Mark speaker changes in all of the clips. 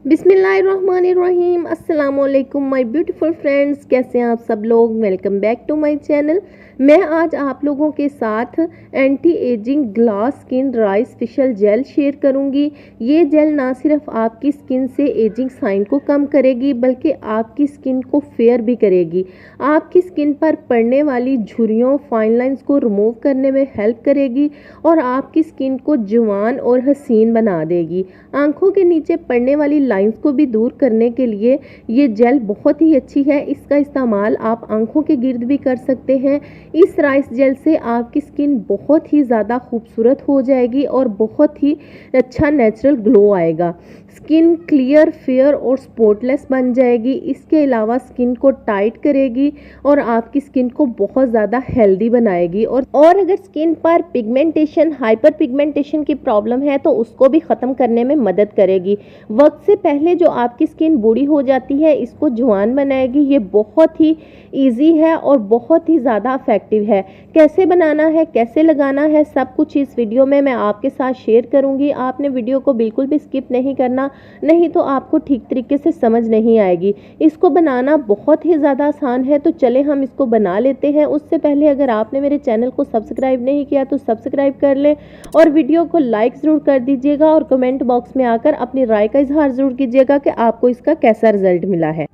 Speaker 1: बिस्मिल्लाहिर्रहमानिर्रहीम। अस्सलाम वालेकुम माय ब्यूटीफुल फ्रेंड्स, कैसे हैं आप सब लोग। Welcome back to my channel. मैं आज आप लोगों के साथ anti ageing glass skin rice special gel share करूंगी। ये जेल ना सिर्फ आपकी स्किन से एजिंग साइन को कम करेगी बल्कि आपकी स्किन को फेयर भी करेगी। आपकी स्किन पर पड़ने वाली झुर्रियों फाइन लाइंस को रिमूव करने में हेल्प करेगी और आपकी स्किन को जवान और हसीन बना देगी। आंखों के नीचे पड़ने वाली लाइंस को भी दूर करने के लिए ये जेल बहुत ही अच्छी है। इसका इस्तेमाल आप आंखों के गिर्द भी कर सकते हैं। इस राइस जेल से आपकी स्किन बहुत ही ज़्यादा खूबसूरत हो जाएगी और बहुत ही अच्छा नेचुरल ग्लो आएगा। स्किन क्लियर, फेयर और स्पॉटलेस बन जाएगी। इसके अलावा स्किन को टाइट करेगी और आपकी स्किन को बहुत ज़्यादा हेल्दी बनाएगी। और अगर स्किन पर पिगमेंटेशन, हाइपर पिगमेंटेशन की प्रॉब्लम है तो उसको भी ख़त्म करने में मदद करेगी। वक्त से पहले जो आपकी स्किन बूढ़ी हो जाती है इसको जवान बनाएगी। ये बहुत ही इजी है और बहुत ही ज़्यादा इफेक्टिव है। कैसे बनाना है, कैसे लगाना है, सब कुछ इस वीडियो में मैं आपके साथ शेयर करूंगी। आपने वीडियो को बिल्कुल भी स्किप नहीं करना, नहीं तो आपको ठीक तरीके से समझ नहीं आएगी। इसको बनाना बहुत ही ज़्यादा आसान है, तो चले हम इसको बना लेते हैं। उससे पहले अगर आपने मेरे चैनल को सब्सक्राइब नहीं किया तो सब्सक्राइब कर लें और वीडियो को लाइक ज़रूर कर दीजिएगा और कमेंट बॉक्स में आकर अपनी राय का इजहार ज़रूर कीजिएगा कि आपको इसका कैसा रिजल्ट मिला है।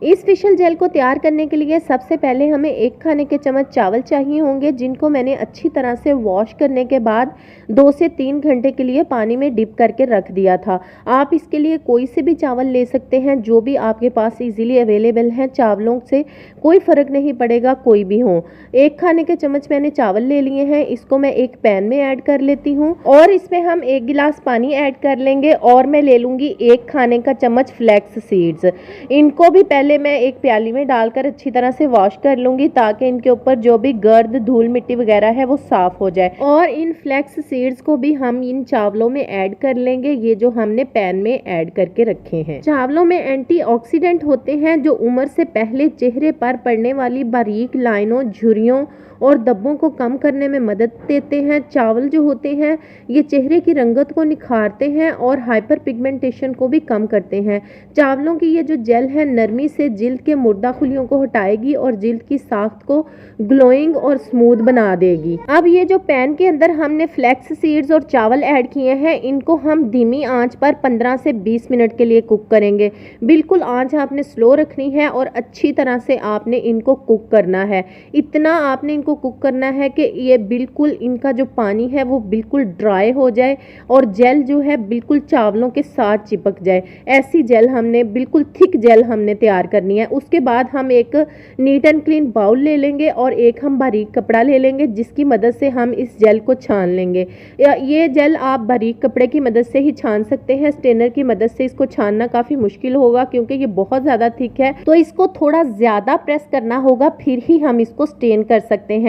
Speaker 1: इस फेशियल जेल को तैयार करने के लिए सबसे पहले हमें 1 खाने के चम्मच चावल चाहिए होंगे, जिनको मैंने अच्छी तरह से वॉश करने के बाद 2 से 3 घंटे के लिए पानी में डिप करके रख दिया था। आप इसके लिए कोई से भी चावल ले सकते हैं, जो भी आपके पास इजीली अवेलेबल हैं। चावलों से कोई फ़र्क नहीं पड़ेगा, कोई भी हो। 1 खाने के चम्मच मैंने चावल ले लिए हैं। इसको मैं एक पैन में ऐड कर लेती हूँ और इसमें हम 1 गिलास पानी ऐड कर लेंगे और मैं ले लूँगी 1 खाने का चम्मच फ्लैक्स सीड्स। इनको भी पहले मैं एक प्याली में डालकर अच्छी तरह से वॉश कर लूंगी ताकि इनके ऊपर जो भी गर्द, धूल, मिट्टी वगैरह है वो साफ हो जाए। और इन फ्लैक्स सीड्स को भी हम इन चावलों में ऐड कर लेंगे, ये जो हमने पैन में ऐड करके रखे हैं। चावलों में एंटीऑक्सीडेंट होते हैं जो उम्र से पहले चेहरे पर पड़ने वाली बारीक लाइनों, झुर्रियों और धब्बों को कम करने में मदद देते हैं। चावल जो होते हैं ये चेहरे की रंगत को निखारते हैं और हाइपर पिगमेंटेशन को भी कम करते हैं। चावलों की ये जो जेल है नरमी से जिल्द के मुर्दा खुलियों को हटाएगी और जिल्द की साख्त को ग्लोइंग और स्मूथ बना देगी। अब ये जो पैन के अंदर हमने फ्लैक्स सीड्स और चावल ऐड किए हैं, इनको हम धीमी आंच पर 15 से 20 मिनट के लिए कुक करेंगे। बिल्कुल आंच आपने स्लो रखनी है और अच्छी तरह से आपने इनको कुक करना है। इतना आपने इनको कुक करना है कि ये बिल्कुल इनका जो पानी है वो बिल्कुल ड्राई हो जाए और जेल जो है बिल्कुल चावलों के साथ चिपक जाए। ऐसी जेल हमने, बिल्कुल थिक जेल हमने तैयार करनी है। उसके बाद हम एक नीट एंड क्लीन बाउल ले लेंगे और एक हम बारीक कपड़ा ले लेंगे जिसकी मदद से हम इस जेल को छान लेंगे। ये जेल आप बारीक कपड़े की मदद से ही छान सकते हैं। स्टेनर की मदद से इसको छानना काफ़ी मुश्किल होगा क्योंकि ये बहुत ज़्यादा थिक है, तो इसको थोड़ा ज़्यादा प्रेस करना होगा, फिर ही हम इसको स्टेन कर सकते हैं।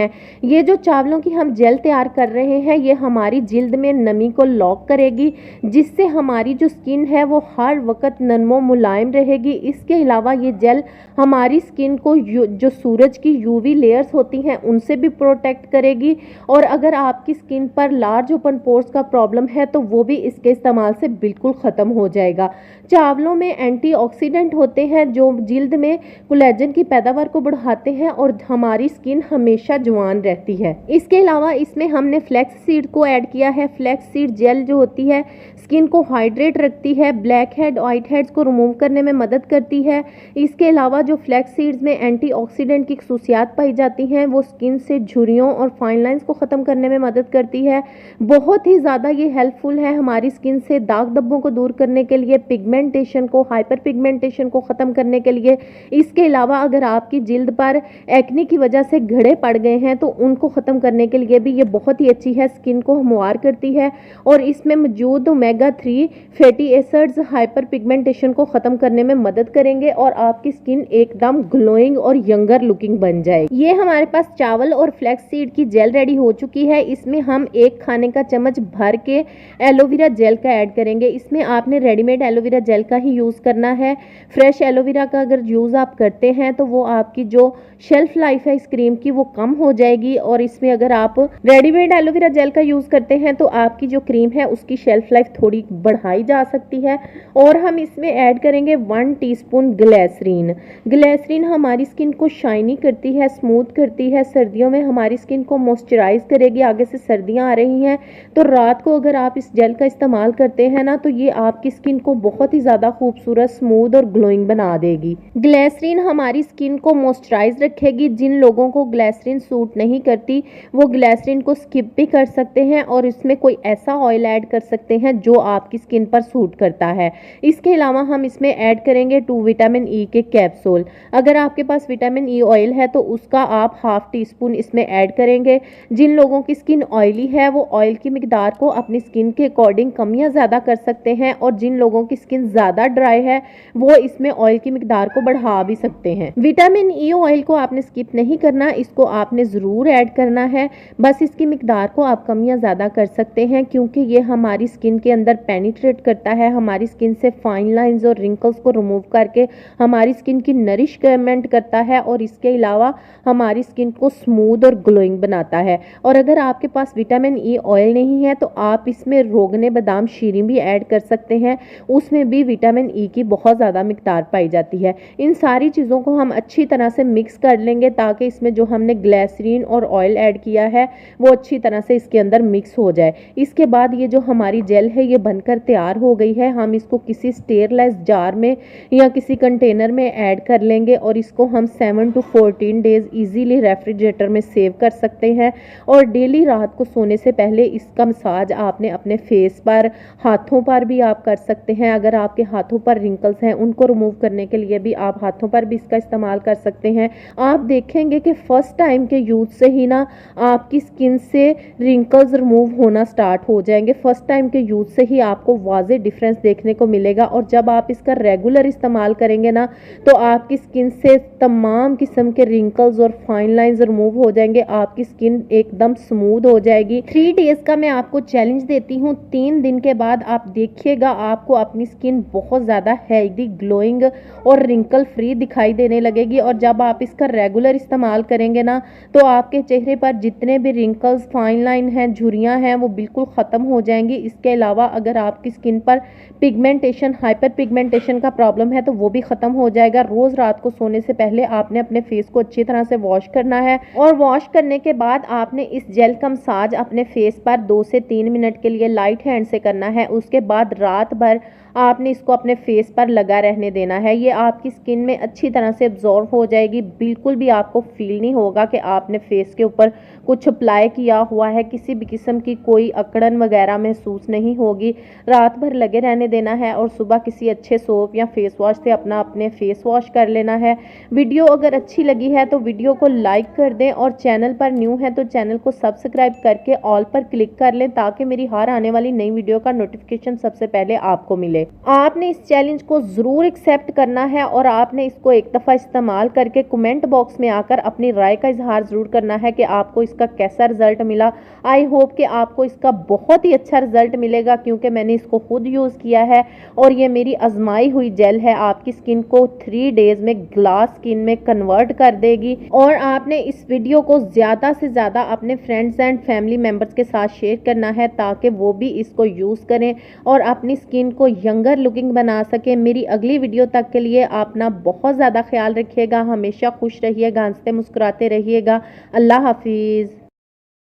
Speaker 1: ये जो चावलों की हम जेल तैयार कर रहे हैं ये हमारी जिल्द में नमी को लॉक करेगी, जिससे हमारी जो स्किन है वो हर वक्त नरमो मुलायम रहेगी। इसके अलावा ये जेल हमारी स्किन को जो सूरज की यूवी लेयर्स होती हैं उनसे भी प्रोटेक्ट करेगी और अगर आपकी स्किन पर लार्ज ओपन पोर्स का प्रॉब्लम है तो वो भी इसके इस्तेमाल से बिल्कुल ख़त्म हो जाएगा। चावलों में एंटीऑक्सीडेंट होते हैं जो जिल्द में कोलेजन की पैदावार को बढ़ाते हैं और हमारी स्किन हमेशा जवान रहती है। इसके अलावा इसमें हमने फ्लैक्स सीड को ऐड किया है। फ्लैक्स सीड जेल जो होती है स्किन को हाइड्रेट रखती है, ब्लैक हेड, व्हाइट हेड्स को रिमूव करने में मदद करती है। इसके अलावा जो फ्लैक्स सीड्स में एंटीऑक्सीडेंट की खसूसियात पाई जाती हैं वो स्किन से झुर्रियों और फाइन लाइंस को ख़त्म करने में मदद करती है। बहुत ही ज़्यादा ये हेल्पफुल है हमारी स्किन से दाग धब्बों को दूर करने के लिए, पिगमेंटेशन को, हाइपर पिगमेंटेशन को ख़त्म करने के लिए। इसके अलावा अगर आपकी जिल्द पर एक्ने की वजह से घड़े पड़ गए हैं तो उनको ख़त्म करने के लिए भी ये बहुत ही अच्छी है। स्किन को हमवार करती है और इसमें मौजूद omega 3 fatty acids hyper pigmentation को ख़त्म करने में मदद करेंगे और आपकी स्किन एकदम ग्लोइंग और यंगर लुकिंग बन जाएगी। ये हमारे पास चावल और फ्लैक्स सीड की जेल रेडी हो चुकी है। इसमें हम 1 खाने का चम्मच भर के एलोवेरा जेल का ऐड करेंगे। इसमें आपने रेडीमेड एलोवेरा जेल का ही यूज करना है। फ्रेश एलोवेरा का अगर यूज आप करते हैं तो वो आपकी जो शेल्फ लाइफ है इस क्रीम की वो कम हो जाएगी, और इसमें अगर आप रेडीमेड एलोवेरा जेल का यूज करते हैं तो आपकी जो क्रीम है उसकी शेल्फ लाइफ थोड़ी बढ़ाई जा सकती है। और हम इसमें ऐड करेंगे 1 टीस्पून ग्लिसरीन। ग्लिसरीन हमारी स्किन को शाइनी करती है, स्मूथ करती है, सर्दियों में हमारी स्किन को मॉइस्चराइज करेगी। आगे से सर्दियां आ रही हैं तो रात को अगर आप इस जेल का इस्तेमाल करते हैं ना तो ये आपकी स्किन को बहुत ही ज्यादा खूबसूरत, स्मूथ और ग्लोइंग बना देगी। ग्लिसरीन हमारी स्किन को मॉइस्चराइज रखेगी। जिन लोगों को ग्लिसरीन सूट नहीं करती वो ग्लिसरीन को स्किप भी कर सकते हैं और इसमें कोई ऐसा ऑयल ऐड कर सकते हैं जो आपकी स्किन पर सूट करता है। इसके अलावा हम इसमें ऐड करेंगे 2 विटामिन ई के कैप्सूल। अगर आपके पास विटामिन ई ऑयल है तो उसका आप 1/2 टीस्पून इसमें ऐड करेंगे। जिन लोगों की स्किन ऑयली है वो ऑयल की मिकदार को अपनी स्किन के अकॉर्डिंग कम या ज्यादा कर सकते हैं, और जिन लोगों की स्किन ज्यादा ड्राई है वो इसमें ऑयल की मिकदार को बढ़ा भी सकते हैं। विटामिन ई ऑयल को आपने स्किप नहीं करना, इसको आपने जरूर ऐड करना है। बस इसकी मिकदार को आप कम या ज्यादा कर सकते हैं क्योंकि ये हमारी स्किन के अंदर पेनिट्रेट करता है, हमारी स्किन से फाइन लाइंस और रिंकल्स को रिमूव करके हमारी स्किन की नरिशमेंट करता है, और इसके अलावा हमारी स्किन को स्मूथ और ग्लोइंग बनाता है। और अगर आपके पास विटामिन ई ऑयल नहीं है तो आप इसमें रोगने बादाम शीरी भी ऐड कर सकते हैं, उसमें भी विटामिन ई की बहुत ज़्यादा मिकदार पाई जाती है। इन सारी चीज़ों को हम अच्छी तरह से मिक्स कर लेंगे ताकि इसमें जो हमने ग्लिसरीन और ऑयल ऐड किया है वो अच्छी तरह से इसके अंदर मिक्स हो जाए। इसके बाद ये जो हमारी जेल है ये बनकर तैयार हो गई है। हम इसको किसी स्टेरलाइज जार में या किसी कंटेनर में ऐड कर लेंगे और इसको हम 7 to 14 डेज इजीली रेफ्रिजरेटर में सेव कर सकते हैं। और डेली रात को सोने से पहले इसका मसाज आपने अपने फेस पर, हाथों पर भी आप कर सकते हैं। अगर आपके हाथों पर रिंकल्स हैं उनको रिमूव करने के लिए भी आप हाथों पर भी इसका इस्तेमाल कर सकते हैं। आप देखेंगे कि फर्स्ट टाइम के यूज से ही ना आपकी स्किन से रिंकल्स रिमूव होना स्टार्ट हो जाएंगे। फर्स्ट टाइम के यूज से ही आपको वाज़े डिफरेंस देखने को मिलेगा, और जब आप इसका रेगुलर इस्तेमाल करेंगे ना तो आपकी स्किन से तमाम किस्म के रिंकल्स और फाइन लाइंस रिमूव हो जाएंगे। आपकी स्किन एकदम स्मूथ हो जाएगी। 3 डेज का मैं आपको चैलेंज देती हूँ। 3 दिन के बाद आप देखिएगा आपको अपनी स्किन बहुत ज़्यादा हेल्दी, ग्लोइंग और रिंकल फ्री दिखाई देने लगेगी। और जब आप इसका रेगुलर इस्तेमाल करेंगे ना तो आपके चेहरे पर जितने भी रिंकल्स, फाइन लाइन हैं, झुर्रियाँ हैं वो बिल्कुल ख़त्म हो जाएंगी। इसके अलावा अगर आपकी स्किन पर पिगमेंटेशन, हाइपर पिगमेंटेशन का प्रॉब्लम है तो वो भी ख़त्म हो जाएगा। रोज़ रात को सोने से पहले आपने अपने फेस को अच्छी तरह से वॉश करना है, और वॉश करने के बाद आपने इस जेल का मसाज अपने फेस पर 2 से 3 मिनट के लिए लाइट हैंड से करना है। उसके बाद रात भर आपने इसको अपने फेस पर लगा रहने देना है। ये आपकी स्किन में अच्छी तरह से एब्जॉर्ब हो जाएगी। बिल्कुल भी आपको फील नहीं होगा कि आपने फेस के ऊपर कुछ अप्लाई किया हुआ है। किसी भी किस्म की कोई अकड़न वगैरह महसूस नहीं होगी। रात भर लगे रहने देना है और सुबह किसी अच्छे सोप या फेस वॉश से अपने फेस वॉश कर लेना है। वीडियो अगर अच्छी लगी है तो वीडियो को लाइक कर दें, और चैनल पर न्यू है तो चैनल को सब्सक्राइब करके ऑल पर क्लिक कर लें ताकि मेरी हर आने वाली नई वीडियो का नोटिफिकेशन सबसे पहले आपको मिले। आपने इस चैलेंज को जरूर एक्सेप्ट करना है और आपने इसको एक दफ़ा इस्तेमाल करके कमेंट बॉक्स में आकर अपनी राय का इजहार जरूर करना है कि आपको इसका कैसा रिजल्ट मिला। आई होप कि आपको इसका बहुत ही अच्छा रिजल्ट मिलेगा क्योंकि मैंने इसको खुद यूज़ किया है और ये मेरी आजमाई हुई जेल है। आपकी स्किन को 3 डेज में ग्लास स्किन में कन्वर्ट कर देगी। और आपने इस वीडियो को ज़्यादा से ज़्यादा अपने फ्रेंड्स एंड फैमिली मेम्बर्स के साथ शेयर करना है ताकि वो भी इसको यूज़ करें और अपनी स्किन को यंगर लुकिंग बना सके। मेरी अगली वीडियो तक के लिए अपना बहुत ज़्यादा ख्याल रखिएगा। हमेशा खुश रहिएगा, हंसते मुस्कुराते रहिएगा। अल्लाह हाफिज़।